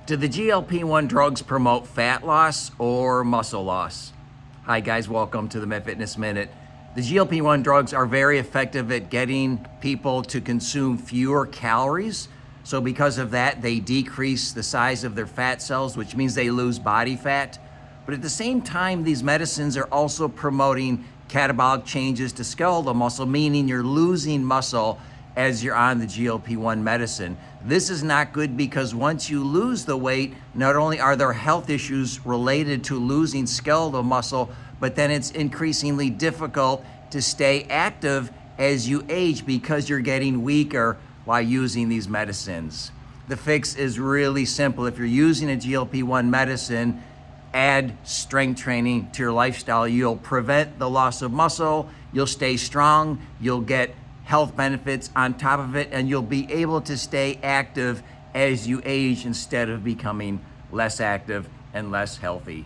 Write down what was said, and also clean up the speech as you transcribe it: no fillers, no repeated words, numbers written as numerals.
Do the GLP-1 drugs promote fat loss or muscle loss? Hi guys, welcome to the MedFitness Minute. The GLP-1 drugs are very effective at getting people to consume fewer calories. So because of that, they decrease the size of their fat cells, which means they lose body fat. But at the same time, these medicines are also promoting catabolic changes to skeletal muscle, meaning you're losing muscle as you're on the GLP-1 medicine. This is not good because once you lose the weight, not only are there health issues related to losing skeletal muscle, but then it's increasingly difficult to stay active as you age because you're getting weaker while using these medicines. The fix is really simple. If you're using a GLP-1 medicine, add strength training to your lifestyle. You'll prevent the loss of muscle, you'll stay strong, you'll get health benefits on top of it, and you'll be able to stay active as you age instead of becoming less active and less healthy.